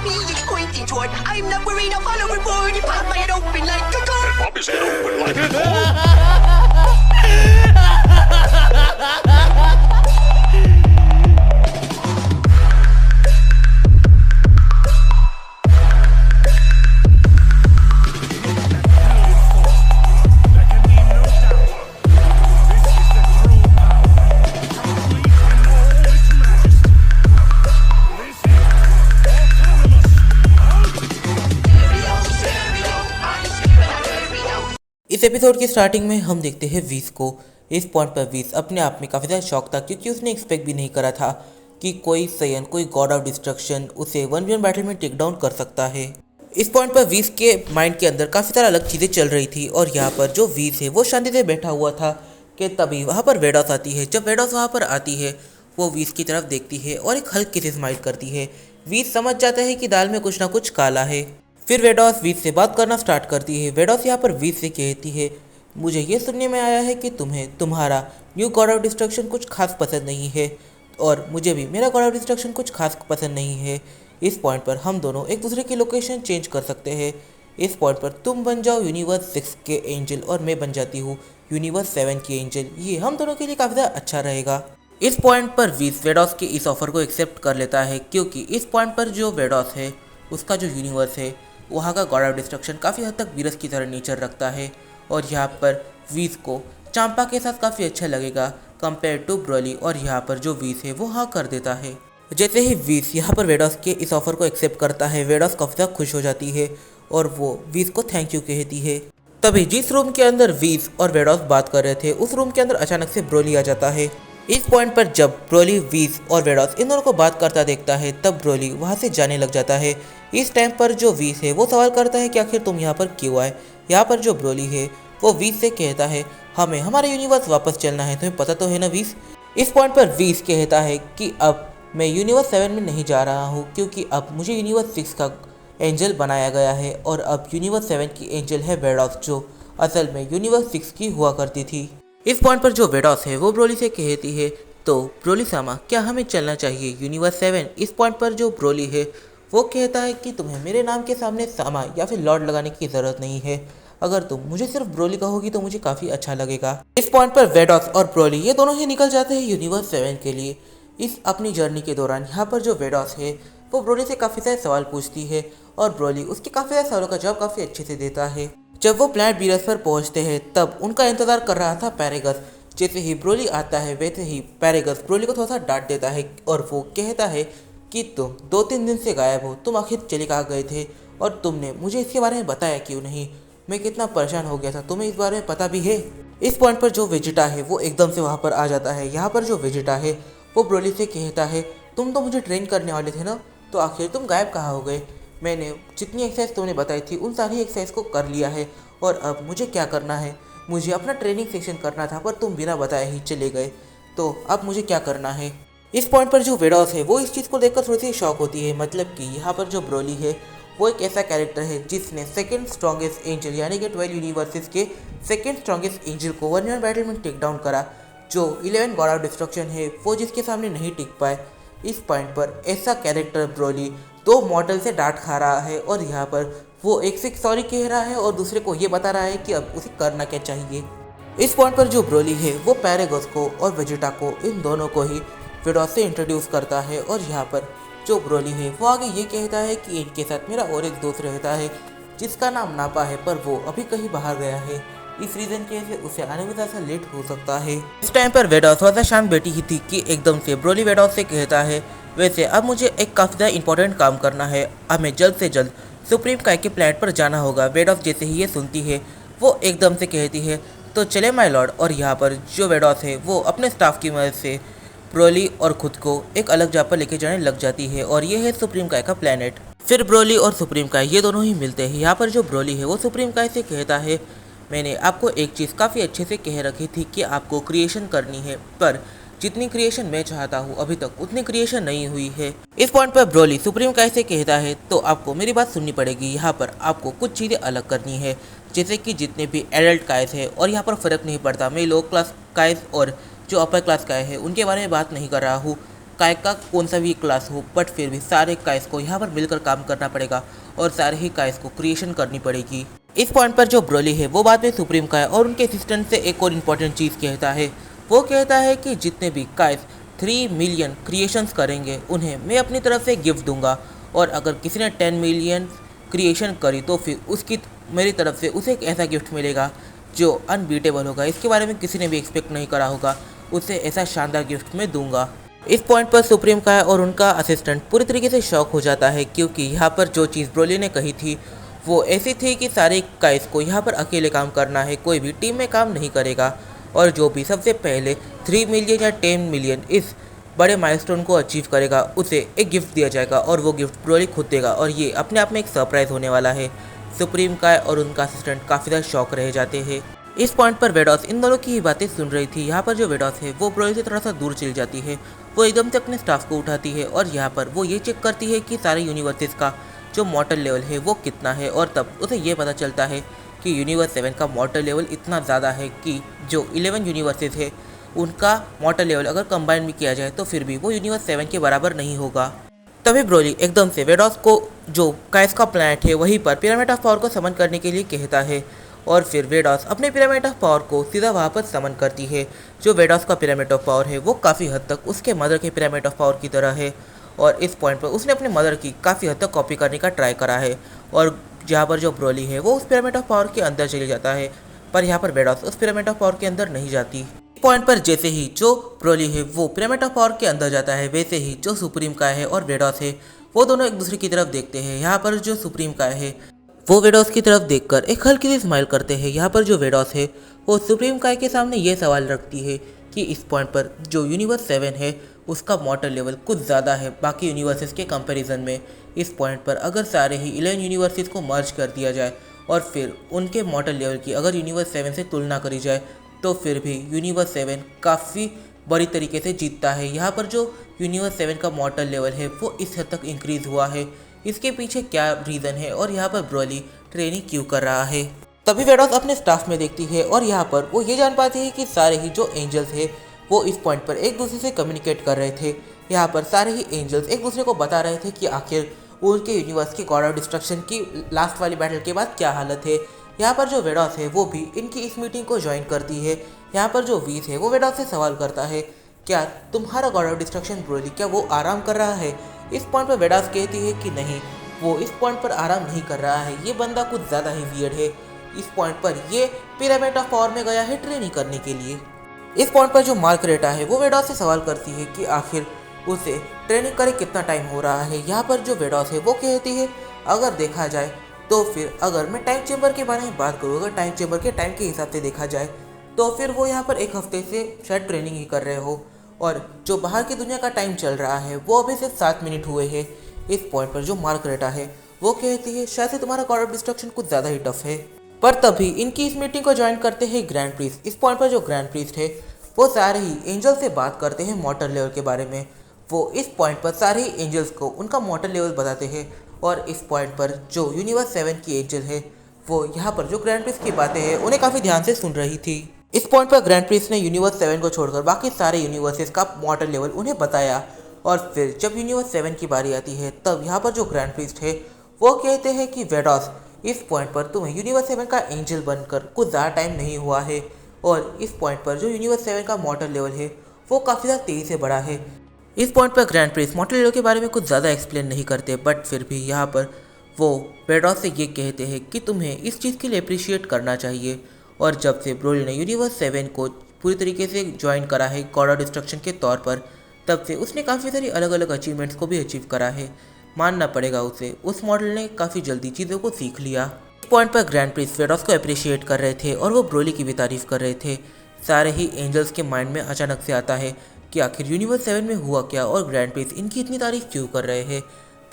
me it's pointing toward. I'm not worried, I'll follow reward. You pop my head open like a gun. And pop his head open like a gun. इस episode की starting में हम देखते हैं वीस को। इस point पर वीस अपने आप में काफ़ी ज़्यादा शॉक था क्योंकि उसने एक्सपेक्ट भी नहीं करा था कि कोई सयन, कोई गॉड ऑफ डिस्ट्रक्शन उसे 1v1 बैटल में टेक डाउन कर सकता है। इस पॉइंट पर वीस के माइंड के अंदर काफ़ी सारा अलग चीज़ें चल रही थी और यहाँ पर जो वीस है वो शांति से बैठा हुआ था कि तभी वहाँ पर वेडॉस आती है। जब वेडॉस वहाँ पर आती है वो वीस की तरफ देखती है और एक हल्की सी स्माइल करती है। वीस समझ जाता है कि दाल में कुछ ना कुछ काला है। फिर वेडॉस वीस से बात करना स्टार्ट करती है। वेडॉस यहाँ पर वीस से कहती है, मुझे ये सुनने में आया है कि तुम्हें तुम्हारा न्यू गॉड ऑफ डिस्ट्रक्शन कुछ खास पसंद नहीं है और मुझे भी मेरा गॉड ऑफ डिस्ट्रक्शन कुछ खास पसंद नहीं है। इस पॉइंट पर हम दोनों एक दूसरे की लोकेशन चेंज कर सकते हैं। इस पॉइंट पर तुम बन जाओ यूनिवर्स 6 के एंजल और मैं बन जाती हूँ यूनिवर्स 7 की एंजल। ये हम दोनों के लिए काफ़ी ज़्यादा अच्छा रहेगा। इस पॉइंट पर वीस वेडॉस के इस ऑफर को एक्सेप्ट कर लेता है क्योंकि इस पॉइंट पर जो वेडॉस है उसका जो यूनिवर्स है वहाँ का गॉड ऑफ डिस्ट्रक्शन काफ़ी हद तक वीरस की तरह नेचर रखता है और यहाँ पर वीस को चांपा के साथ काफ़ी अच्छा लगेगा कंपेयर टू ब्रोली और यहाँ पर जो वीस है वो हाँ कर देता है। जैसे ही वीस यहाँ पर वेडॉस के इस ऑफर को एक्सेप्ट करता है वेडॉस काफ़ी ज़्यादा खुश हो जाती है और वो वीस को थैंक यू कहती है। तभी जिस रूम के अंदर वीस और वेडॉस बात कर रहे थे उस रूम के अंदर अचानक से ब्रोली आ जाता है। इस पॉइंट पर जब ब्रोली वीस और वेडॉस इन दोनों को बात करता देखता है तब ब्रोली वहाँ से जाने लग जाता है। इस टाइम पर जो वीस है वो सवाल करता है कि आखिर तुम यहाँ पर क्यों आए। यहाँ पर जो ब्रोली है वो वीस से कहता है, हमें हमारे यूनिवर्स वापस चलना है, तुम्हें पता तो है ना वीस। इस पॉइंट पर वीस कहता है कि अब मैं यूनिवर्स 7 में नहीं जा रहा हूँ क्योंकि अब मुझे यूनिवर्स 6 का एंजल बनाया गया है और अब यूनिवर्स 7 की एंजल है वेडॉस जो असल में यूनिवर्स 6 की हुआ करती थी। इस पॉइंट पर जो वेडॉस है वो ब्रोली से कहती है, तो ब्रोली सामा क्या हमें चलना चाहिए यूनिवर्स 7। इस पॉइंट पर जो ब्रोली है वो कहता है कि तुम्हें मेरे नाम के सामने सामा या फिर लॉर्ड लगाने की ज़रूरत नहीं है, अगर तुम मुझे सिर्फ ब्रोली कहोगी तो मुझे काफ़ी अच्छा लगेगा। इस पॉइंट पर वेडॉस और ब्रोली ये दोनों ही निकल जाते हैं यूनिवर्स 7 के लिए। इस अपनी जर्नी के दौरान यहाँ पर जो वेडॉस है वो ब्रोली से काफ़ी सारे सवाल पूछती है और ब्रोली उसके काफ़ी सारे सवालों का जवाब काफ़ी अच्छे से देता है। जब वो प्लैनेट बीरस पर पहुँचते हैं तब उनका इंतज़ार कर रहा था पैरेगस। जैसे ही ब्रोली आता है वैसे ही पैरेगस ब्रोली को थोड़ा सा डांट देता है और वो कहता है कि तुम 2-3 दिन से गायब हो, तुम आखिर चले कहाँ गए थे और तुमने मुझे इसके बारे में बताया क्यों नहीं। मैं कितना परेशान हो गया था, तुम्हें इस बारे में पता भी है। इस पॉइंट पर जो वेजिटा है वो एकदम से वहाँ पर आ जाता है। यहाँ पर जो वेजिटा है वो ब्रोली से कहता है, तुम तो मुझे ट्रेन करने वाले थे ना, तो आखिर तुम गायब कहाँ हो गए। मैंने जितनी एक्सरसाइज तुमने बताई थी उन सारी एक्सरसाइज को कर लिया है और अब मुझे क्या करना है, मुझे अपना ट्रेनिंग सेशन करना था पर तुम बिना बताए ही चले गए, तो अब मुझे क्या करना है। इस पॉइंट पर जो वेडॉस है वो इस चीज़ को देखकर थोड़ी सी शॉक होती है। मतलब कि यहाँ पर जो ब्रोली है वो एक ऐसा कैरेक्टर है जिसने सेकंड स्ट्रॉन्गेस्ट एंजल यानी कि 12 यूनिवर्सेस के सेकंड स्ट्रॉन्गेस्ट एंजल को 1v1 बैटल में टेक डाउन करा। जो 11 गॉड ऑफ डिस्ट्रक्शन है वो जिसके सामने नहीं टिक पाए। इस पॉइंट पर ऐसा कैरेक्टर ब्रोली 2 मॉडल से डांट खा रहा है और यहाँ पर वो एक से सॉरी कह रहा है और दूसरे को ये बता रहा है कि अब उसे करना क्या चाहिए। इस पॉइंट पर जो ब्रोली है वो पैरेगस को और वेजिटा को इन दोनों को ही वेडॉस से इंट्रोड्यूस करता है और यहाँ पर जो ब्रोली है वो आगे ये कहता है कि इनके साथ मेरा और एक दोस्त रहता है जिसका नाम नापा है पर वो अभी कहीं बाहर गया है, इस रीजन के से उसे आने में ज़्यादा लेट हो सकता है। इस टाइम पर वेडॉस थोड़ा सा शांत बैठी ही थी कि एकदम से ब्रोली वेडॉस से कहता है, वैसे अब मुझे एक काफ़ी ज़्यादा इंपॉर्टेंट काम करना है, हमें जल्द से जल्द सुप्रीम काय के प्लैनेट पर जाना होगा। वेडॉस जैसे ही ये सुनती है वो एकदम से कहती है, तो चले माय लॉर्ड। और यहाँ पर जो वेडॉस है वो अपने स्टाफ की मदद से ब्रोली और खुद को एक अलग जगह पर लेके जाने लग जाती है और ये है सुप्रीम काय का प्लैनेट। फिर ब्रोली और सुप्रीम काय ये दोनों ही मिलते हैं। यहाँ पर जो ब्रोली है वो सुप्रीम काय से कहता है, मैंने आपको एक चीज़ काफ़ी अच्छे से कह रखी थी कि आपको क्रिएशन करनी है, पर जितनी क्रिएशन मैं चाहता हूँ अभी तक उतनी क्रिएशन नहीं हुई है। इस पॉइंट पर ब्रोली सुप्रीम काय से कहता है, तो आपको मेरी बात सुननी पड़ेगी। यहाँ पर आपको कुछ चीज़ें अलग करनी है, जैसे कि जितने भी एडल्ट कायस है, और यहाँ पर फ़र्क नहीं पड़ता मैं लो क्लास कायस और जो अपर क्लास काय है उनके बारे में बात नहीं कर रहा हूँ, काय का कौन सा भी क्लास हो, बट फिर भी सारे काइस को यहाँ पर मिलकर काम करना पड़ेगा और सारे ही काइस को क्रिएशन करनी पड़ेगी। इस पॉइंट पर जो ब्रोली है वो बाद में सुप्रीम काय और उनके असिस्टेंट से एक और इम्पोर्टेंट चीज़ कहता है। वो कहता है कि जितने भी काइस 3 मिलियन क्रिएशंस करेंगे उन्हें मैं अपनी तरफ से गिफ्ट दूंगा, और अगर किसी ने 10 मिलियन क्रिएशन करी तो फिर उसकी मेरी तरफ से उसे एक ऐसा गिफ्ट मिलेगा जो अनबीटेबल होगा। इसके बारे में किसी ने भी एक्सपेक्ट नहीं करा होगा, उसे ऐसा शानदार गिफ्ट मैं दूंगा। इस पॉइंट पर सुप्रीम काय और उनका असिस्टेंट पूरी तरीके से शॉक हो जाता है, क्योंकि यहाँ पर जो चीज़ ब्रोली ने कही थी वो ऐसी थी कि सारे काइस को यहाँ पर अकेले काम करना है, कोई भी टीम में काम नहीं करेगा, और जो भी सबसे पहले 3 मिलियन या 10 मिलियन इस बड़े माइलस्टोन को अचीव करेगा उसे एक गिफ्ट दिया जाएगा, और वो गिफ्ट ब्रोली खुद देगा, और ये अपने आप में एक सरप्राइज़ होने वाला है। सुप्रीम काय और उनका असिस्टेंट काफ़ी ज़्यादा शॉक रह जाते हैं। इस पॉइंट पर वेडॉस इन दोनों की ही बातें सुन रही थी। यहाँ पर जो वेडॉस है वो ब्रोली से थोड़ा सा दूर चली जाती है, वो एकदम से अपने स्टाफ को उठाती है और यहाँ पर वो ये चेक करती है कि सारे यूनिवर्सिटीज़ का जो मॉर्टल लेवल है वो कितना है, और तब उसे ये पता चलता है कि यूनिवर्स 7 का मॉर्टल लेवल इतना ज़्यादा है कि जो 11 यूनिवर्सिटीज़ है उनका मॉर्टल लेवल अगर कंबाइन भी किया जाए तो फिर भी वो यूनिवर्स 7 के बराबर नहीं होगा। तभी ब्रोली एकदम से वेडॉस को जो काइस का प्लैनेट है वहीं पर पिरामिड ऑफ पावर को समन करने के लिए कहता है, और फिर वेडॉस अपने पिरामिड ऑफ पावर को सीधा वहाँ पर समन करती है। जो वेडॉस का पिरामिड ऑफ पावर है वो काफ़ी हद तक उसके मदर के पिरामिड ऑफ पावर की तरह है, और इस पॉइंट पर उसने अपने मदर की काफ़ी हद तक कॉपी करने का ट्राई करा है, और जहाँ पर जो ब्रोली है वो उस पिरामिड ऑफ पावर के अंदर चली जाता है, पर यहाँ पर वेडॉस उस पिरामिड ऑफ पावर के अंदर नहीं जाती। पॉइंट पर जैसे ही जो ब्रोली है वो पिरामिड ऑफ पावर के अंदर जाता है, वैसे ही जो सुप्रीम काय है और वेडॉस है वो दोनों एक दूसरे की तरफ देखते हैं। यहाँ पर जो सुप्रीम काय है वो वेडॉस की तरफ देखकर एक हल्की सी स्माइल करते हैं। यहाँ पर जो वेडॉस है वो सुप्रीम काय के सामने ये सवाल रखती है कि इस पॉइंट पर जो यूनिवर्स 7 है उसका मॉर्टल लेवल कुछ ज़्यादा है बाकी यूनिवर्सेस के कंपैरिजन में। इस पॉइंट पर अगर सारे ही 11 यूनिवर्सेस को मर्ज कर दिया जाए और फिर उनके मॉर्टल लेवल की अगर यूनिवर्स 7 से तुलना करी जाए तो फिर भी यूनिवर्स 7 काफ़ी बड़ी तरीके से जीतता है। यहाँ पर जो यूनिवर्स 7 का मॉर्टल लेवल है वो इस हद तक इंक्रीज़ हुआ है, इसके पीछे क्या रीज़न है और यहाँ पर ब्रोली ट्रेनिंग क्यों कर रहा है। तभी वेडॉस अपने स्टाफ में देखती है और यहाँ पर वो ये जान पाती है कि सारे ही जो एंजल्स है वो इस पॉइंट पर एक दूसरे से कम्युनिकेट कर रहे थे। यहाँ पर सारे ही एंजल्स एक दूसरे को बता रहे थे कि आखिर उनके यूनिवर्स की गॉड ऑफ डिस्ट्रक्शन की लास्ट वाली बैटल के बाद क्या हालत है। यहाँ पर जो वेडॉस है वो भी इनकी इस मीटिंग को ज्वाइन करती है। यहाँ पर जो वीस है वो वेडॉस से सवाल करता है, क्या तुम्हारा गॉड ऑफ डिस्ट्रक्शन ब्रोली क्या वो आराम कर रहा है। इस पॉइंट पर वेडॉस कहती है कि नहीं, वो इस पॉइंट पर आराम नहीं कर रहा है, ये बंदा कुछ ज़्यादा ही वियर्ड है। इस पॉइंट पर ये पिरामिड ऑफ पावर में गया है ट्रेनिंग करने के लिए। इस पॉइंट पर जो मार्गरेटा है वो वेडॉस से सवाल करती है कि आखिर उसे ट्रेनिंग करे कितना टाइम हो रहा है। यहाँ पर जो वेडॉस है वो कहती है, अगर देखा जाए तो फिर अगर मैं टाइम चेम्बर के बारे में बात करूँ, अगर टाइम चेम्बर के टाइम के हिसाब से देखा जाए तो फिर वो यहाँ पर 1 हफ्ते से शायद ट्रेनिंग ही कर रहे हो, और जो बाहर की दुनिया का टाइम चल रहा है वो अभी सिर्फ 7 मिनट हुए हैं। इस पॉइंट पर जो मार्गरेटा है वो कहती है, शायद से तुम्हारा गॉड ऑफ डिस्ट्रक्शन कुछ ज़्यादा ही टफ है। पर तभी इनकी इस मीटिंग को ज्वाइन करते हैं ग्रैंड प्रीस्ट। इस पॉइंट पर जो ग्रैंड प्रीस्ट है वो सारे ही एंजल से बात करते हैं मॉर्टल लेवल के बारे में। वो इस पॉइंट पर सारे ही एंजल्स को उनका मॉर्टल लेवल बताते हैं, और इस पॉइंट पर जो यूनिवर्स 7 की एंजल है वो यहाँ पर जो ग्रैंड प्रीस्ट की बातें हैं उन्हें काफ़ी ध्यान से सुन रही थी। इस पॉइंट पर ग्रैंड प्रीस्ट ने यूनिवर्स 7 को छोड़कर बाकी सारे यूनिवर्सेस का मॉर्टल लेवल उन्हें बताया, और फिर जब यूनिवर्स 7 की बारी आती है तब यहाँ पर जो ग्रैंड प्रीस्ट है वो कहते हैं कि वेडॉस, इस पॉइंट पर तुम्हें यूनिवर्स 7 का एंजल बनकर कुछ ज़्यादा टाइम नहीं हुआ है, और इस पॉइंट पर जो यूनिवर्स 7 का मॉर्टल लेवल है वो काफ़ी ज़्यादा तेज़ी से बढ़ा है। इस पॉइंट पर ग्रैंड प्रीस्ट मॉर्टल लेवल के बारे में कुछ ज़्यादा एक्सप्लेन नहीं करते, बट फिर भी यहाँ पर वो वेडॉस से ये कहते हैं कि तुम्हें इस चीज़ के लिए अप्रिशिएट करना चाहिए। और जब से ब्रोली ने यूनिवर्स 7 को पूरी तरीके से ज्वाइन करा है गॉड ऑफ डिस्ट्रक्शन के तौर पर, तब से उसने काफ़ी सारी अलग अलग अचीवमेंट्स को भी अचीव करा है। मानना पड़ेगा उसे, उस मॉडल ने काफ़ी जल्दी चीज़ों को सीख लिया। इस पॉइंट पर ग्रैंड प्रीस्ट वेडॉस को अप्रिशिएट कर रहे थे और वो ब्रोली की भी तारीफ कर रहे थे। सारे ही एंजल्स के माइंड में अचानक से आता है कि आखिर यूनिवर्स 7 में हुआ क्या और ग्रैंड प्रीस्ट इनकी इतनी तारीफ क्यों कर रहे हैं।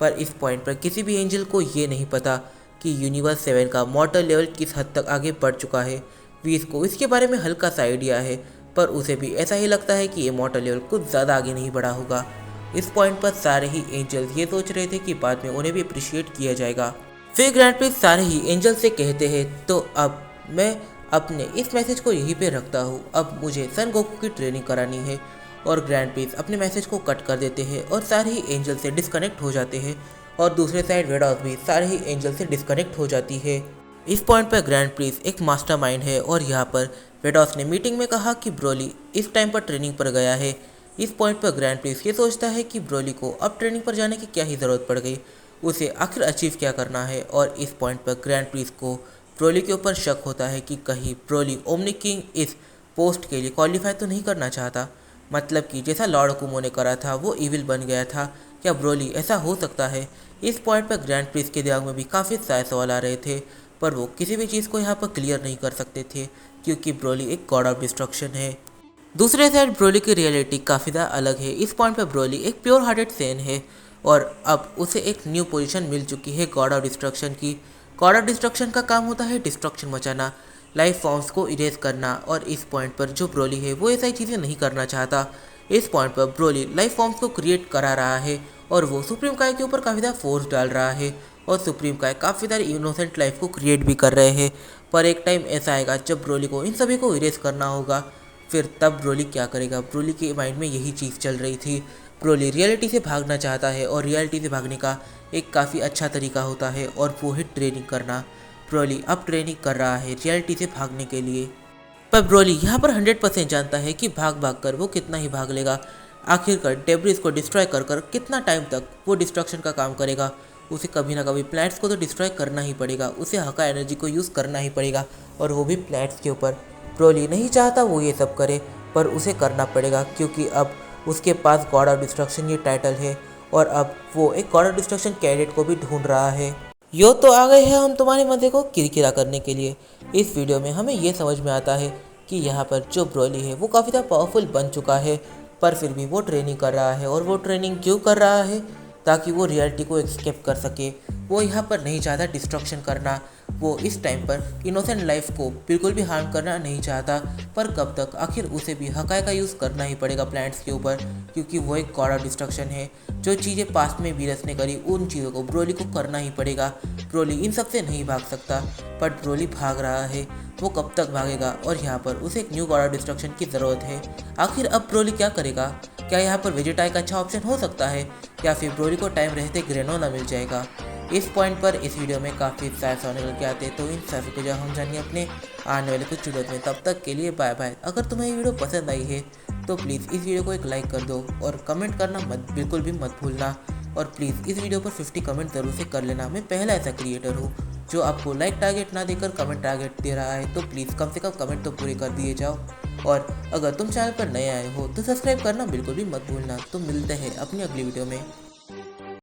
पर इस पॉइंट पर किसी भी एंजल को ये नहीं पता कि यूनिवर्स 7 का मॉर्टल लेवल किस हद तक आगे बढ़ चुका है। वीस को इसके बारे में हल्का सा आइडिया है, पर उसे भी ऐसा ही लगता है कि ये मॉर्टल लेवल कुछ ज़्यादा आगे नहीं बढ़ा होगा। इस पॉइंट पर सारे ही एंजल्स ये सोच रहे थे कि बाद में उन्हें भी अप्रिशिएट किया जाएगा। फिर ग्रैंड प्रीस्ट सारे ही एंजल से कहते हैं, तो अब मैं अपने इस मैसेज को यहीं पे रखता हूँ, अब मुझे सन गोकू की ट्रेनिंग करानी है और ग्रैंड प्रिंस अपने मैसेज को कट कर देते हैं और सारे ही एंजल से डिस्कनेक्ट हो जाते हैं और दूसरे साइड वेडॉस भी सारे ही एंजल से डिस्कनेक्ट हो जाती है। इस पॉइंट पर ग्रैंड प्रिंस एक मास्टरमाइंड है और यहाँ पर वेडॉस ने मीटिंग में कहा कि ब्रोली इस टाइम पर ट्रेनिंग पर गया है। इस पॉइंट पर ग्रैंड प्रिंस ये सोचता है कि ब्रोली को अब ट्रेनिंग पर जाने की क्या ही ज़रूरत पड़ गई, उसे आखिर अचीव क्या करना है। और इस पॉइंट पर ग्रैंड प्रिंस को ब्रोली के ऊपर शक होता है कि कहीं ब्रोली ओमनी किंग इस पोस्ट के लिए क्वालिफाई तो नहीं करना चाहता, मतलब कि जैसा लॉर्ड कुमो ने करा था वो इविल बन गया था, क्या ब्रोली ऐसा हो सकता है। इस पॉइंट पर ग्रैंड प्रिंस के दिमाग में भी काफ़ी सारे सवाल आ रहे थे, पर वो किसी भी चीज़ को यहाँ पर क्लियर नहीं कर सकते थे क्योंकि ब्रोली एक गॉड ऑफ डिस्ट्रक्शन है। दूसरे साइड ब्रोली की रियलिटी काफ़ी ज़्यादा अलग है। इस पॉइंट पर ब्रोली एक प्योर हार्टेड सेन है और अब उसे एक न्यू पोजीशन मिल चुकी है गॉड ऑफ डिस्ट्रक्शन की। गॉड ऑफ डिस्ट्रक्शन का काम होता है डिस्ट्रक्शन मचाना, लाइफ फॉर्म्स को इरेज करना, और इस पॉइंट पर जो ब्रोली है वो ऐसी चीज़ें नहीं करना चाहता। इस पॉइंट पर ब्रोली लाइफ फॉर्म्स को क्रिएट करा रहा है और वो सुप्रीम काय के ऊपर काफ़ी ज़्यादा फोर्स डाल रहा है और सुप्रीम काय काफ़ी सारी इनोसेंट लाइफ को क्रिएट भी कर रहे हैं। पर एक टाइम ऐसा आएगा जब ब्रोली को इन सभी को इरेज करना होगा, फिर तब ब्रोली क्या करेगा। ब्रोली के माइंड में यही चीज़ चल रही थी। ब्रोली रियलिटी से भागना चाहता है और रियलिटी से भागने का एक काफ़ी अच्छा तरीका होता है और वो है ट्रेनिंग करना। ब्रोली अब ट्रेनिंग कर रहा है रियलिटी से भागने के लिए, पर ब्रोली यहाँ पर 100% जानता है कि भाग भाग कर वो कितना ही भाग लेगा। आखिरकार डेब्रिस को डिस्ट्रॉय कर कर कितना टाइम तक वो डिस्ट्रक्शन का काम करेगा। उसे कभी ना कभी प्लैनेट्स को तो डिस्ट्रॉय करना ही पड़ेगा, उसे हका एनर्जी को यूज़ करना ही पड़ेगा और वो भी प्लैनेट्स के ऊपर। ब्रोली नहीं चाहता वो ये सब करे, पर उसे करना पड़ेगा क्योंकि अब उसके पास गॉड ऑफ डिस्ट्रक्शन ये टाइटल है और अब वो एक गॉड ऑफ डिस्ट्रक्शन कैडेट को भी ढूंढ रहा है। यो तो आ गए हैं हम तुम्हारे मज़े को किरकिरा करने के लिए। इस वीडियो में हमें ये समझ में आता है कि यहाँ पर जो ब्रोली है वो काफ़ी ज़्यादा पावरफुल बन चुका है, पर फिर भी वो ट्रेनिंग कर रहा है। और वो ट्रेनिंग क्यों कर रहा है? ताकि वो रियलिटी को एस्केप कर सके। वो यहाँ पर नहीं चाहता डिस्ट्रक्शन करना, वो इस टाइम पर इनोसेंट लाइफ को बिल्कुल भी हार्म करना नहीं चाहता, पर कब तक, आखिर उसे भी हकाय का यूज़ करना ही पड़ेगा प्लैनेट्स के ऊपर क्योंकि वो एक गॉड ऑफ डिस्ट्रक्शन है। जो चीज़ें पास्ट में वीरस ने करी उन चीज़ों को ब्रोली को करना ही पड़ेगा। ब्रोली इन सब से नहीं भाग सकता, बट ब्रोली भाग रहा है। वो कब तक भागेगा? और यहाँ पर उसे एक न्यू गॉड ऑफ डिस्ट्रक्शन की ज़रूरत है। आखिर अब ब्रोली क्या करेगा? क्या यहाँ पर वेजिटा एक अच्छा ऑप्शन हो सकता है या फिर ब्रोली को टाइम रहते ग्रेनोला मिल जाएगा? इस पॉइंट पर इस वीडियो में काफ़ी सारे सवाल निकल के आते हैं, तो इन सभी को जब हम जानिए अपने आने वाले कुछ वीडियो में। तब तक के लिए बाय बाय। अगर तुम्हें ये वीडियो पसंद आई है तो प्लीज़ इस वीडियो को एक लाइक कर दो और कमेंट करना बिल्कुल भी मत भूलना। और प्लीज़ इस वीडियो पर 50 कमेंट ज़रूर से कर लेना। मैं पहला ऐसा क्रिएटर हूँ जो आपको लाइक टारगेट ना देकर कमेंट टारगेट दे रहा है, तो प्लीज़ कम से कम कमेंट तो पूरे कर दिए जाओ। और अगर तुम चैनल पर नए आए हो तो सब्सक्राइब करना बिल्कुल भी मत भूलना। तो मिलते हैं अपनी अगली वीडियो में।